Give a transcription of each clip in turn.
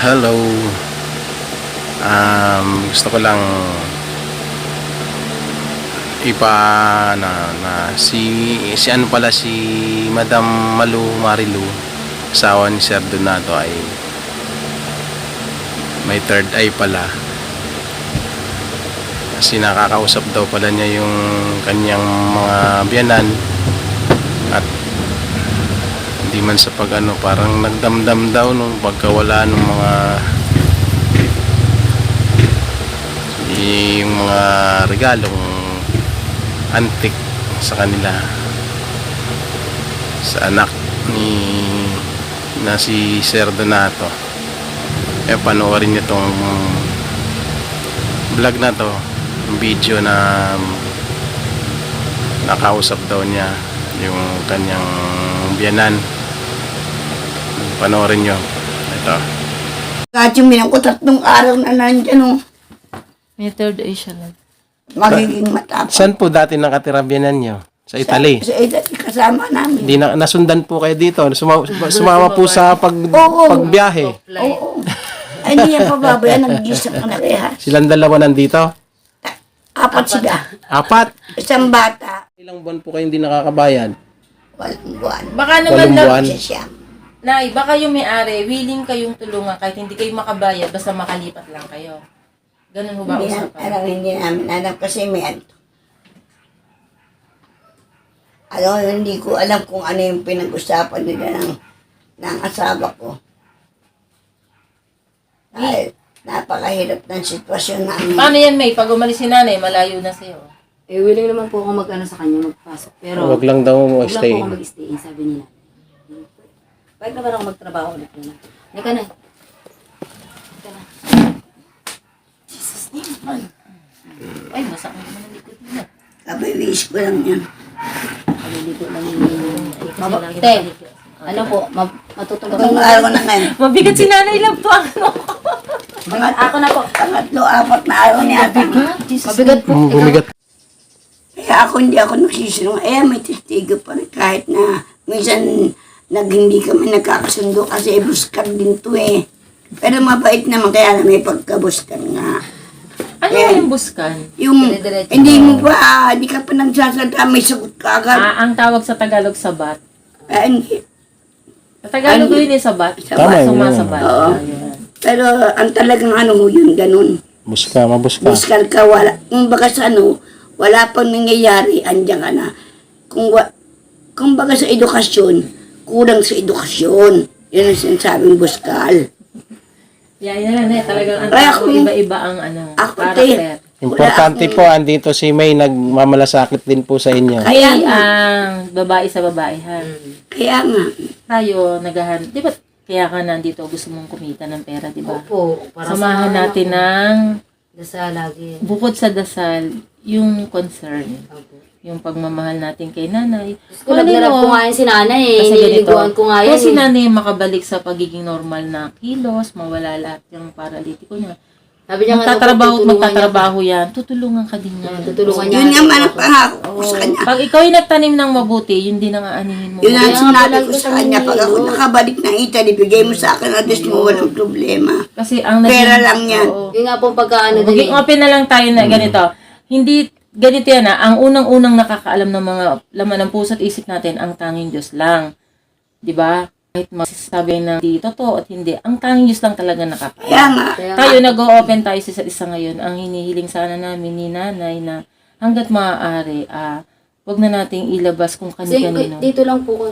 Hello. Gusto ko lang si ano pala, si Madam Marilu, asawa ni Sir Donato, ay may third eye pala. Kasi nakakausap daw pala niya yung kanyang mga biyanan, at hindi man sa parang nagdamdam daw nung pagkawala ng yung mga regalong antik sa kanila, sa anak na si Sir Donato. Panoorin niyo tong vlog na to, video na nakausap daw niya yung kanyang biyanan. Panoorin nyo ito. Kahit yung minang ko 3 araw na nandyan, oh. May third eye siya lang. Magiging matapang. Saan po dati nakatira biyanan nyo? Sa Italy? Sa Italy, kasama namin. Hindi nasundan po kayo dito. Sumama po sa pagbiyahe. Oo. Ay, hindi yan pababayan. Nag-gisa ka na kaya. Silang dalawa nandito? 4 sila. 4? Isang bata. Ilang buwan po kayo hindi nakakabayad? 8 buwan. Baka naman 8 buwan? Siya. Nay, baka yung may-ari, willing kayong tulungan kahit hindi kayo makabayad, basta makalipat lang kayo. Ganun ho ba usapan? Hindi namin alam kasi may ano. Hindi ko alam kung ano yung pinag-usapan nila ng asawa ko. Dahil napakahirap ng sitwasyon namin. Paano yan, May? Pag umalis si nanay, malayo na sa'yo. Willing naman po ako sa kanya magpasok. Pero Huwag lang daw wag lang stay. po ako mag-stay, sabi nila. Bakit naman ako magtrabaho ulit na? Nika na. Jesus name. Ay, masak mo naman ang likod niya. Kabawish ko lang yan. Kaliligo lang yung... Te, ano po, matutulog Itong araw na ngayon. Mabigat si nanay lang to. Ano? Ako na po. 3, 4 na araw niya. Mabigat po. Bumigat. Kaya hindi ako nagsisinong. May testigo pa rin. Kahit na minsan hindi kami nagkakasundo kasi buskan din to eh. Pero mabait naman kaya na may pagkabuskan nga. Ano yung buskan? Yung Dire-diretso. hindi ka pa nagsasalita, may sagot ka agad. Ang tawag sa Tagalog, sabat. Hindi. Sa Tagalog yun yung sabat. Tama yun. Sumasabat. Oo. Ayun. Pero ang talagang yun, ganun. Mabuska. Buskan ka, wala. Kung baga sa wala pang nangyayari, andyan ka na. Kung baga sa edukasyon, kulang sa edukasyon. Yun ang sinasabing buskal. Yan lang eh. Talagang ang Kaya tao, kung- iba-iba ang Karakter. Importante po, andito si May, nagmamalasakit din po sa inyo. Kaya Ay, nga. ang babae sa babae, ha? Kaya nga. Tayo, di ba, kaya ka nandito, gusto mong kumita ng pera, di ba? Opo. Para Samahan natin ng, Dasal lagi. bukod sa dasal, yung concern, Opo. yung pagmamahal natin kay nanay. Kung naglarap ko nga yun si nanay eh. Kasi ganito, Nililiguan ko nga kung yan si eh. nanay makabalik sa pagiging normal na kilos, mawala lahat yung paralitiko niya, Sabi niya nga, magtatrabaho yan, tutulungan ka din niya. tutulungan niya. Yun nga man ang pangako ko sa kanya. Pag ikaw ay nagtanim ng mabuti, yun din ang aanihin mo. Yun ang Kaya nga sinabi palagi ko ko sa sa kanya. Pag ako Manilo. nakabalik ng Italy, bigay mo sa akin address mo, walang problema. Kasi ang Pera lang yan. Oo. Yun nga po pagkaano din Maging eh. open na lang tayo na ganito. Hindi, ganito yan ang unang-unang nakakaalam ng mga laman ng puso at isip natin, ang tanging Diyos lang. Di ba? Kahit masasabi na hindi totoo at hindi, ang tanging Diyos lang talaga nakakaalam. Kaya nga. Tayo, nag-o-open tayo sa isa't isa ngayon. Ang hinihiling sana namin ni nanay na hanggat maaari, wag na nating ilabas kung kani-kanino. Dito lang po ko.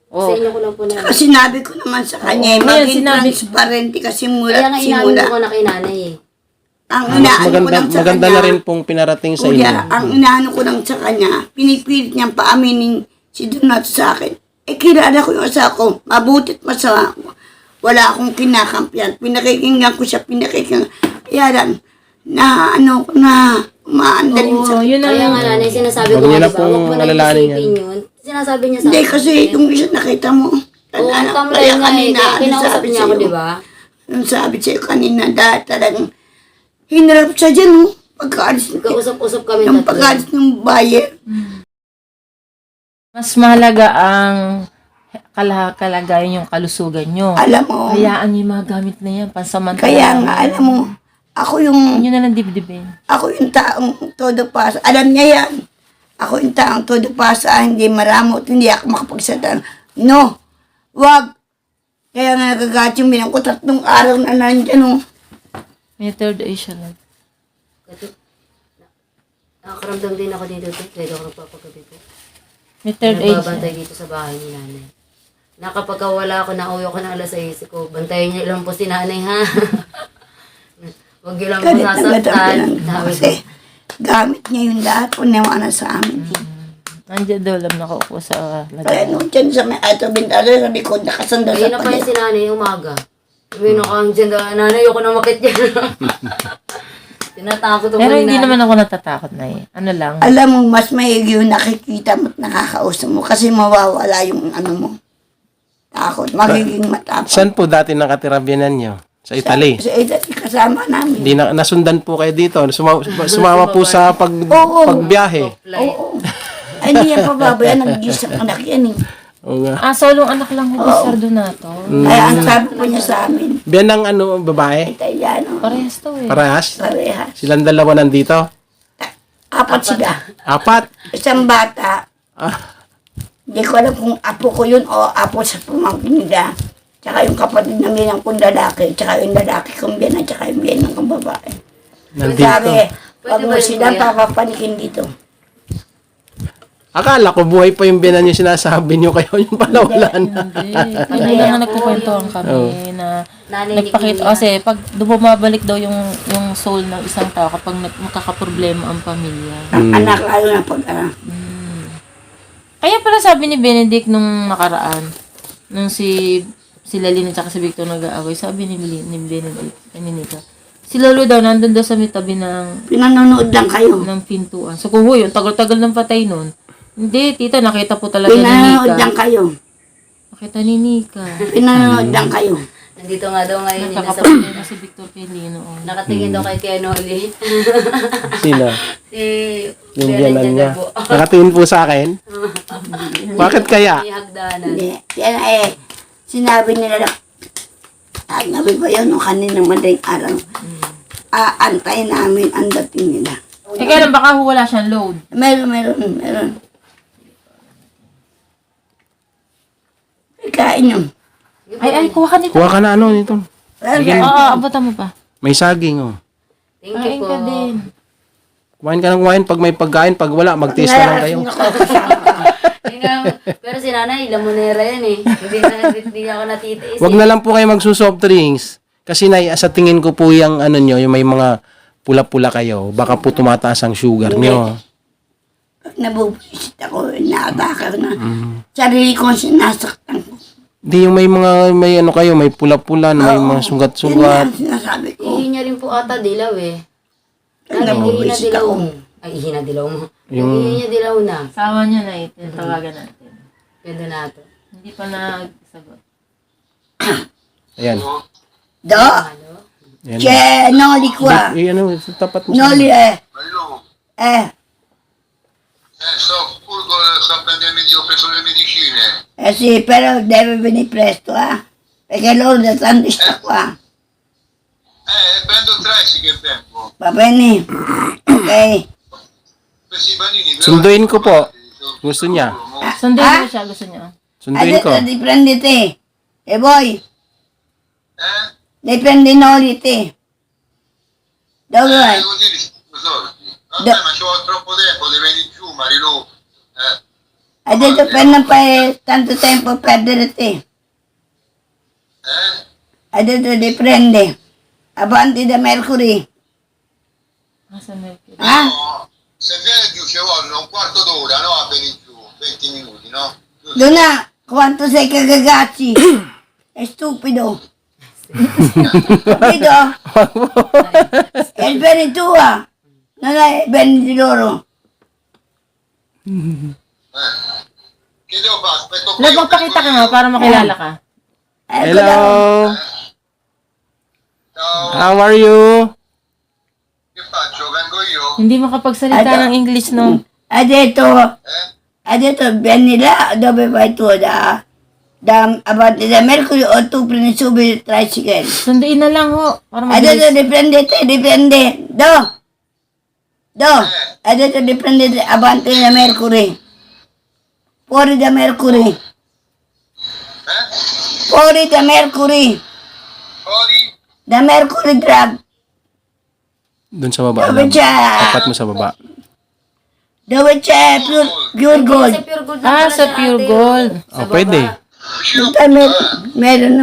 Oh. Sa inyo ko lang po na. Kasi sinabi ko naman sa kanya, Oo, maging sinabi- transparente kasi Kaya nga inaano simula. ko na kay nanay eh. Ang inaano ko lang sa Maganda kanya, na rin pong pinarating sa Kuya, inyo. ang inaano ko lang sa kanya, pinipilit niyang paaminin si Donato sa akin. Kilala ko yung asawa ko, mabutit masama ko. Wala akong kinakampiyan. Pinakikinggan ko siya, Kaya lang, umaandalin sa... Yun Kaya nga nanay, sinasabi ko Huwag niyo nga na diba, huwag mo pong na alalahanin isipin yun. Sinasabi niya sa Hindi, akin. kasi yung isa nakita mo. Oo, ang tamlay nga eh. Kaya kinausap niya ako, diba? Ang sabi sa'yo kanina, dahil talagang hinarap siya dyan, oh. Pagkaalis Nagkausap-usap kami ng tatlo. pagkaalis ng buyer. Mas mahalaga ang kalagayan yung kalusugan nyo. Alam mo, Hayaan yung mga gamit na yan, pansamantala. kaya nga, alam mo, ako yung Yun na lang dibdibin. Ako yung taong todo pasa. Alam niya yan. Ako yung taong todo pasa, hindi maramot, hindi ako makapagsalita. No, wag. Kaya nga nagagat yung binang ko, 3 araw na nandyan. Oh. May third eye siya lang. Nakakaramdam din ako dito. Pwede ako nagpapagabi po. May third eye siya. Nagbabantay dito sa bahay ni nanay. Na kapag wala ako, nauwi ako ng alas 6 ko, bantayan niyo lang po si nanay, ha? Huwag niyo lang po Galit na galit ang sasaktan. pinang ko. Kasi gamit niya yung lahat kung nawa na sa amin. Nandiyan daw lang nakaupo sa Kaya lagay. nung dyan sa may ato bintana, sa likod, nakasanda Ayun sa na pa palit. yung si nanay umaga. Sabi na kang dyan, nanay, ayoko na makit yan. Tinatakot ako Pero ni hindi nanay. naman ako natatakot na eh. Ano lang. Alam mo, mas maigi yung nakikita mo at nakakausap mo kasi mawawala yung ano mo. Takot, magiging matapang. Saan po dati nakatira biyanan nyo? Sa Italy? Sa edad, kasama namin. Hindi na, nasundan po kayo dito. Sumama po sa Oo. pagbiyahe. Oo. Ay, hindi yan pababayan. Nag-isang anak yan eh. Oo nga. Solong anak lang ko Sir Donato. Kaya ang sabi po niya sa amin, Biyanang ano, babae? Italiano, Parehas to eh. Parehas? parehas. Silang dalawa nandito? 4 sila. 4? Isang bata, Ah, hindi ko alam kung apo ko yun o apo sa pamangkin nila. Tsaka yung kapatid namin ng kong lalaki, tsaka yung lalaki kong biyan, at tsaka yung biyan ng kong babae. nandito. Sabi, wag Pwede mo ba yun, sila kuya? papapanikin dito. Akala ko buhay pa yung biyanan nyo sinasabi nyo kayo. Yung pala wala na. Hindi. Hindi lang nga nagkukwentuhan kami na Nanay ni nagpakita. Kuya. Kasi pag bumabalik daw yung soul ng isang tao kapag magkakaproblema ang pamilya. Anak lalo na pag Kaya pala sabi ni Benedict nung nakaraan, nung si Lalina at si Victor nag-aaway, sabi ni Benedict, ni Nika, si Lolo daw nandun daw sa may tabi ng pinanonood lang kayo. pintuan. So kung yung tagal-tagal ng patay nun, hindi, tita, nakita po talaga ni Pinanonood lang Nika. kayo. Nakita ni Nika. Pinanonood lang kayo. Nandito nga daw ngayon. Nakakapalit na si Victor kay Lino. Nakatingin daw kay Kenoli. Sino? Si Yung Belen biyanan niya. Jagabo. Nakatingin po sa akin? Bakit kaya? May hagdanan. Hindi. Yan sinabi nila lang, nabi ba yun o kanina madaling araw, aantay namin ang dating nila. Eh kaya lang baka wala siyang load. Meron. Kain nyo. Ay, kuha ka nito. Kuha ka na ano nito. Oo, abutan mo pa. May saging oh. Thank you Kain po. ka din. Kumain ka ng kumain pag may pagkain. Pag wala, mag-taste na lang kayo. Pero si nanay, lamonera yan eh. Hindi ako natitiis. Wag na lang po kayo magsusoft drinks. Kasi sa tingin ko po yung ano nyo, yung may mga pula-pula kayo, baka po tumataas ang sugar nyo. Pag nabubuisit ako, naatake na. Sarili ko sinasaktan ko. Hindi yung may ano kayo, may pula-pula, na may mga Yun sugat-sugat. ang sinasabi ko. Ihi niya rin po ata dilaw eh. Pag Ihina nabubuisit dilaw ako. mo. Ay, ihina dilaw mo. Ihi niya dilaw na. Sawa niya na ito. Tawagan natin. Pwede na ito. Hindi pa nagsagot. Ayan. Do, Ano? Ayan. che, noli qua. Ano, tapat mo sa... Noli Marilò, sto prendendo, ho preso le medicine. sì, però deve venire presto, perché loro da tanto sta qua. Prendo 3 sì che tempo. Va bene? Ok. Questi panini però... Sunduin ko po. Gusto niya. Sundin mo siya, gusto niya. Sunduin ko. Adesso li prendi te. E voi? Li prendi Noli te. Dove vai? Così risparmio soldi. Vabbè, ma ci vuole troppo tempo, devi venire giù, Marilò. Ha detto per non fare tanto tempo a perdere te. Ha detto li prende. Avanti da Mercury. Nasa Mercury. No, se viene giù ci vogliono un quarto d'ora, no? A venire giù, 20 minuti, no? Luna, quanto sei cagagazzi? È stupido. Capito? È il bene tuo. Non è il bene di loro. Che devo fare? Aspetto qui. Lord, magpakita ka nga para makilala ka. Ecco Hello. Ciao, How are you? che faccio? Vengo io? Hindi makapagsalita ng English, no? Ha detto, vieni là, dove vai tu? Da Abante da Mercury o tu Prinsubi Tricycle. Sunduin na lang ho. Para Adesso mabilis. dipende. Adesso dipende Abante da Mercury. Fuori da Mercury. Fuori da Mercury. Fuori? Da Mercury Drug. Doon sa baba Dove lang. c'è, Tapat mo sa baba. dove c'è pure gold. Sa Pure Gold. Ah, sa Pure Gold. Oh, pwede. Vicino Meron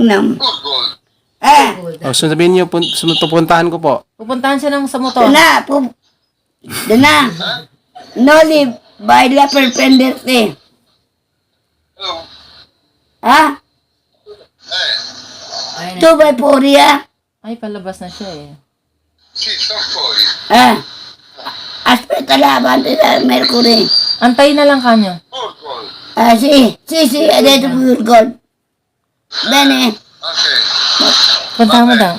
ng Good gold. O, so sabihin niyo, pupuntahan ko po. Pupuntahan siya ng sa motor. Doon na. Noli, baila per prenderte. Oh, Ha? Ayun Tu vai fuori, Ay, palabas na siya eh. sì, sono fuori. Aspetta là, Abante da Mercury. Antay na lang kanyo. Good gold. Sì, ha detto pure gold. Bene. Ok. Puntahan mo daw.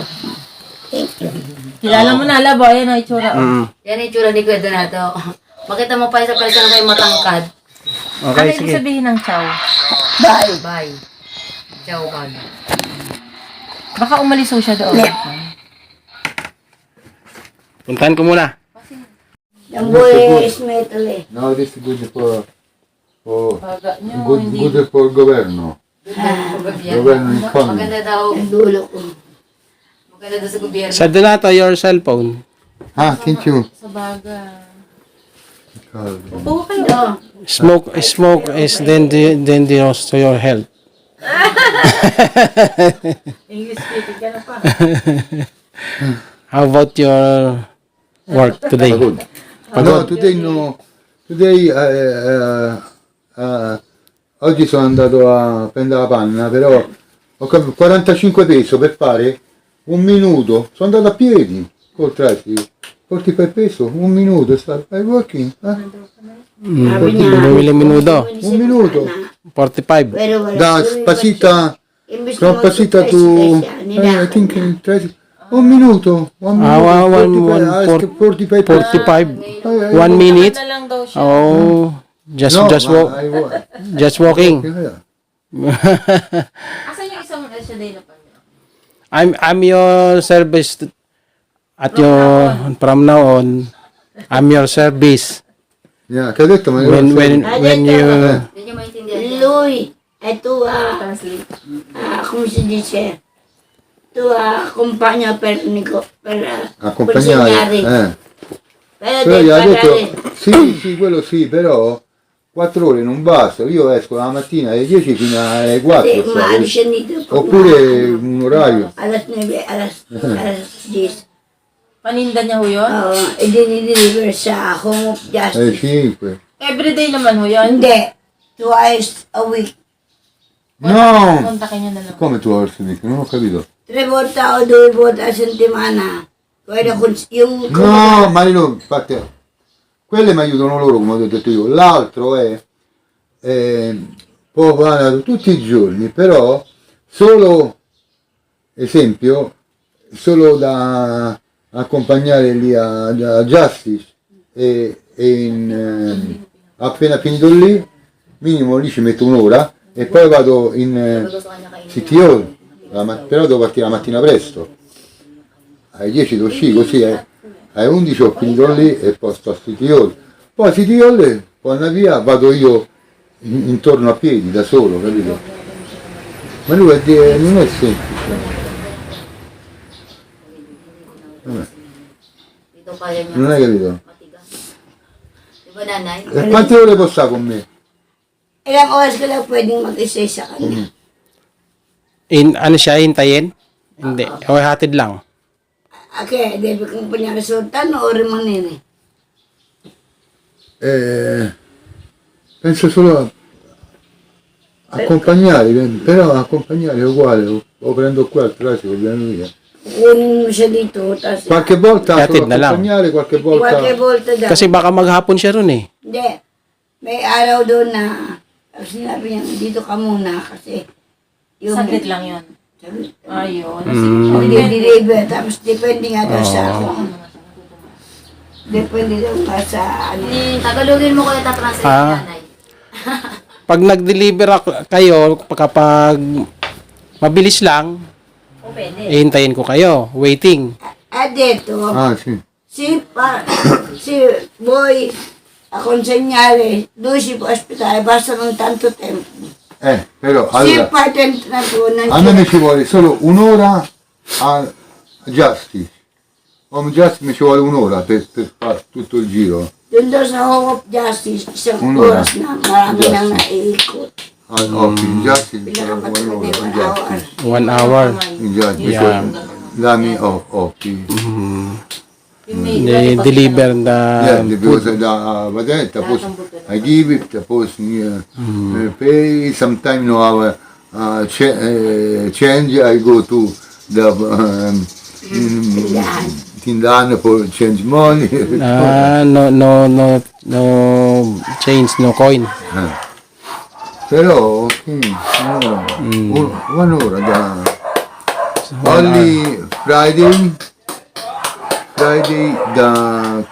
Kilala mo na, labo. Ayan ang itsura. Yan yung tsura ni Kuya Donato. Makita mo pa sa person kayo matangkad. Okay, Ano ibig sige. sabihin ng chow? Bye. Bye. Ciao, bye. Baka umalis ho siya doon. Puntahan ko muna. Non vuoi smettere. No, this is good for Baga nyo, good, hindi. good for governo. Governo in fund. Maganda daw. Ang dulo ko. Maganda daw sa gobyerno. Sa Donato, your cellphone. Ah, thank you. Sa baga. God. Upo kayo. No. Smoke is dangerous to your health. English speaking ka na pa. How about your work today? Good. No, today no. Today oggi sono andato a prendere la panna, però ho capito 45 peso per fare un minuto. Sono andato a piedi col traffico. Porti per peso, un minuto, stai working? Bumili minuto. Un minuto. 45. Pero wala. Da Spasita, Imbis from na Spasita to, I think in 30, un minuto. One Ah, minute, 45 peso. 45. 1 minute. Na lang daw siya. Oh, just just walking. Yeah. Asan yung isang day na pa niya? I'm your service at your from now on. I'm your service Yeah, che ha detto? Ma when you Hindi niyo maintindihan. Lui è tua, come si dice? Tua compagna per accompagnare. Però Però devi gli ha parlare. detto, sì, quello sì, però 4 ore non basta. Io esco la mattina alle 10 fino alle 4. Ma scendi dopo. Oppure un orario. Alas 9, alas 10. Paninda niya ho yun? E dinideliver sa Home of Alle Justice. 5. Everyday naman ho yun? Hindi. Twice a week. No! Kontakin niya na lang. Come tu orsi dico? Non ho capito. 3 volte o 2 volte a settimana. Quello yung... No, ma io, infatti, quelle mi aiutano loro, come ho detto io. L'altro è può fare tutti i giorni, però solo, esempio, solo da accompagnare lì a Justice appena finito lì, minimo lì ci metto un'ora e poi vado in City Hall, però devo partire la mattina presto. Alle 10 devo uscire così, alle 11 ho finito lì e poi sto a City Hall. Poi a City Hall, poi andare via, vado io intorno a piedi da solo, capito? Ma lui non è semplice. Dito kaya niya. Non hai capito? Matigas. Di ba nanay? E quante ore può stare con me? Ilang oras ka lang pwedeng mag-isa sa kanya. ano siya hintayin? Hindi. O hatid lang. Okay, devi kong panyarasultan o rimanere. Penso solo a accompagnare, però accompagnare è uguale, o prendo qua il traffico, viene via. Kukunin mo siya dito, tapos Qualche volta Hatid solo na lang. accompagnare, qualche qualche volta... volta daw. Kasi baka maghapon siya ron eh. Hindi. May araw doon na sinabi niya, dito ka muna kasi yung Saglit lang yun. Saglit. Ayun. Deliver, tapos depende nga daw sa depende daw nga sa ano. Tagalogin mo kaya tatranslate Ah. nanay. pag nag-deliver kayo, kapag mabilis lang, O pwede. ihintayin ko kayo. Waiting. Dito, Ah, sì. si Boy, a consegnare 12 ospitali, bastano tanto tempo. Però, Si allora, patent na po, a me mi ci vuole solo un'ora a Justice. Home Justice mi ci vuole un'ora per fare tutto il giro. doon daw sa Home of Justice, isang Un'ora. oras na marami Justice. nang naiikot. In Justice mi ci vuole Pinakamatagal un'ora. na In 1 hour. Justice. 1 hour. In Justice. Yeah. Dammi occhi. Deliver the Yeah, because vedete, poi I give it, poi pay, sometimes no our change, I go to the Tindan for change money. no change, no coin. Però, un'ora da... Only Friday, the...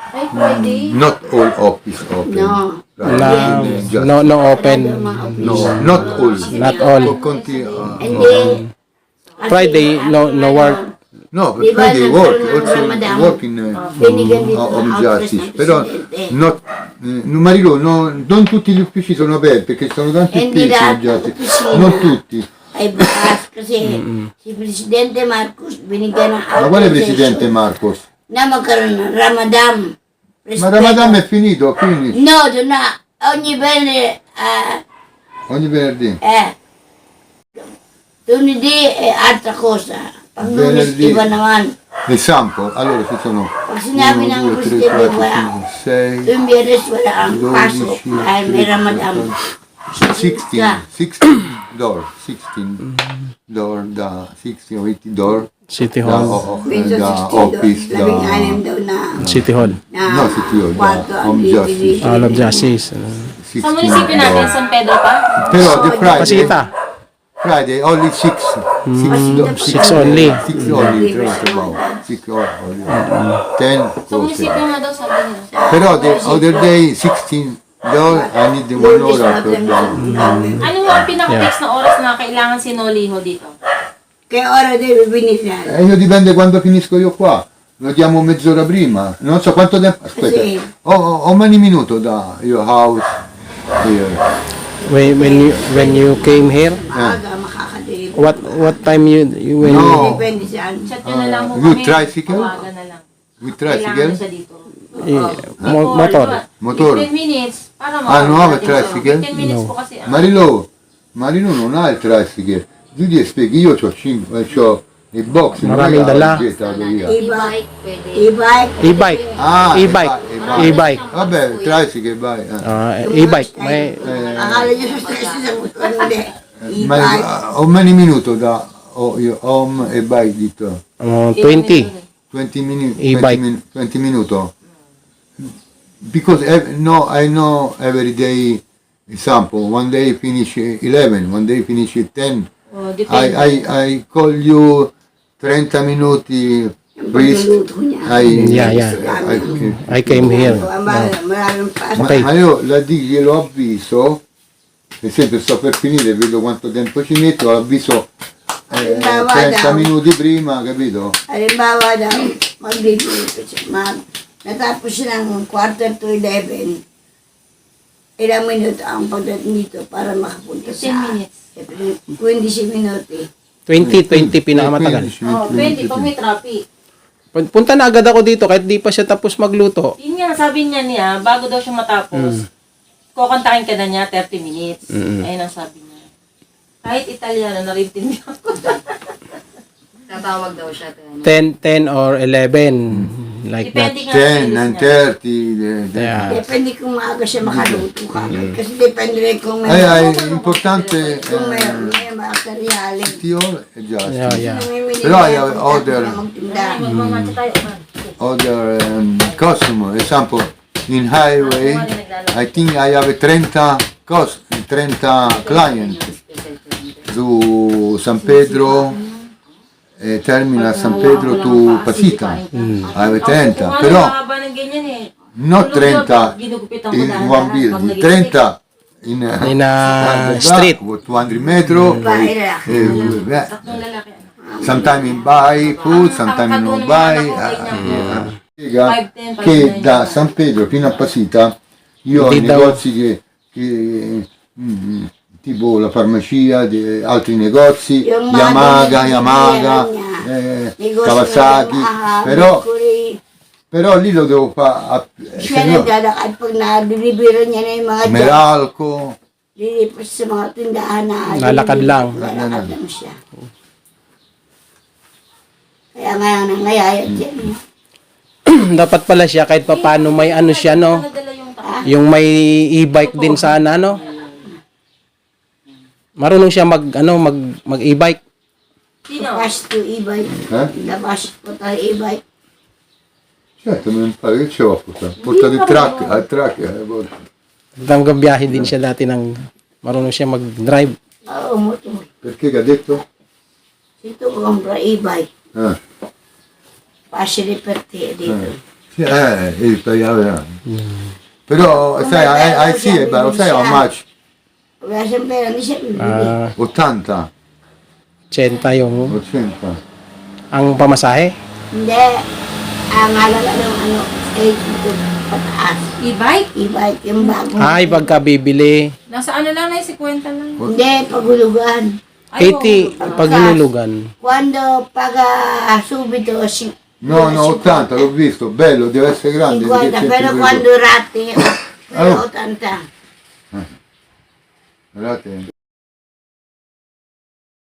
Not all office open. No. Friday, No open. No, not all. Not all. Conti, Hindi. Friday, no work. no, Di ba Friday work, nagkaroon ng also Ramadan? work in Binigyan dito Home ng outpress Justice. ng Però, Presidente. Marilo, non tutti gli uffici sono aperti, perché ci sono tanti Hindi uffici lahat in ng Justice. opisina Non tutti. ay bukas kasi si Presidente Marcos binigyan ng Ma quale Presidente Marcos? na magkaroon ng Ramadan. Ma Ramadan è finito, quindi, No, doon na. Ogni bene, ogni venerdì. lunedì è altra cosa. Pag lunes, Venerdì. iba naman. Il Sampo, allora ci sono Pag sinabi ng 1, 2, 3, Presidente, 4, wala. 5, 6, Tuwing biyernes, wala ang 12, pasok dahil may Ramadan. 16 door, 16 door, the 16 or 80 door, City the, Hall. Minsan the 60 office, doon. Labing-anim the daw na City Hall. No, City Hall, kwarto ang Home Justice. All of Justice. 16 Sa munisipyo natin, door. San Pedro pa? Però the Pasita. Friday only 6. 6 only. 6 only, about 6 only. 10 Sa close. munisipyo nga daw, sabi nila. Però the other day 16 door, I need 1 hour per door. Ano mo ang pinaka-fix na oras na kailangan sinoliho dito? Kaya ora deve venire. Io dipende quando finisco io qua. Lo diamo mezz'ora prima. Non so quanto tempo. Aspetta. Sì. Ho many minuto da your house here. When you came here, Maaga makakadeliver. what time you when No. Depende saan. Chat nyo na lang mo With kami. tricycle? Tawagan na lang. With Kailangan tricycle? na siya dito. motor. Motor. 15 minutes. Para Ah, no, makakita with tricycle? 15 minutes No. po kasi. Marino non ha il tricycle. Tu gli spieghi, io ho 5, c'ho il box, non Maraming è la dala. valigetta, via. E-bike. Pwede. E-bike. E-bike. Ah, E-bike. E-bike. Vabbè, il tricycle, vai. E-bike. May Akala niyo sa stress sa motor. Hindi. Ma E-bike. ho many minuto da home e bike dito. 20. 20 minutes. E-bike. 20 minuto. Because no, I know every day. Example, one day finish 11, one day finish 10. Oh, depende. I call you 30 minuti. Please. Pagluluto niya. I came here. Maraming pasok. Okay. Ma io la glielo avviso, per esempio sto per finire, vedo quanto tempo ci metto, l'avviso 30 minuti prima, capito? Halimbawa daw, magluluto siya. Natapos siya ng 11:45. Ilang minuto ang pagdating dito para makapunta 15 sa... minutes. 15 minuti. 20 pinakamatagal. 20 pag may traffic. Punta na agad ako dito kahit di pa siya tapos magluto. Yun nga, sabi niya, bago daw siya matapos, kukontakin ka na niya 30 minutes. Ayun ang sabi niya. Kahit Italiano, narintindihan ko. Tatawag daw siya. 10 or 11. Like that. Depende nga sa 10, bilis niya. 9:30. Yeah. Depende kung maaga siya makaluto kagad. Kasi depende rin kung may... Importante Kung may materiali. ore è già. Yeah. Però I have other Magmamatcha tayo. other customer. Example, in highway, I think I have 30 client to San Pedro. Termina San Pedro to Pasita. I have 30, però Mahaba ng ganyan eh. not 30 in one building, 30 street. 200 metro. Bahay na. Tatlong lalaki. Sometimes in buy food, sometimes non buy. Spiega 5-10, che da San Pedro fino a Pasita io ho Di da- negozi tipo la farmacia, altri negozi, Yung Yamaha, mga negosyo Kawasaki, na mahal, però, Mercury. però lì lo devo fare Siya naglalakad pag na-deliver niya na yung mga Meralco, lilipas sa mga tindahan na Lalakad lang. Lalakad lang siya. Kaya nga nangayayat yan. Dapat pala siya kahit papaano may ano siya, no? Nadala yung Yung may e-bike din sana, no? Marunong siya mag e-bike. Sino? Labas to e-bike. Labas po tayo e-bike. certo mi pare che ce l'ho portato il truck, al truck, Hanggang biyahe din siya dati marunong siya mag-drive. Oo, motor. perché che ha detto? Dito ko compra e-bike. Ah. Facile per te dito. Sì, però sai, sì, lo sai how much? Wala siyang pera, hindi siya bibili. 80, 80 yung 80. ang pamasahe. Hindi. Ang halaga ng ano, 8 pataas. E-bike? E-bike, yung bagong. Ay, pagka bibili. Nasa ano lang na, 50 lang. Hindi, pagulugan. 80 pag hinulugan. Quando paga subito No, 80, l'ho visto, bello, deve essere grande. 50, pero quando rate, 80. Guardate.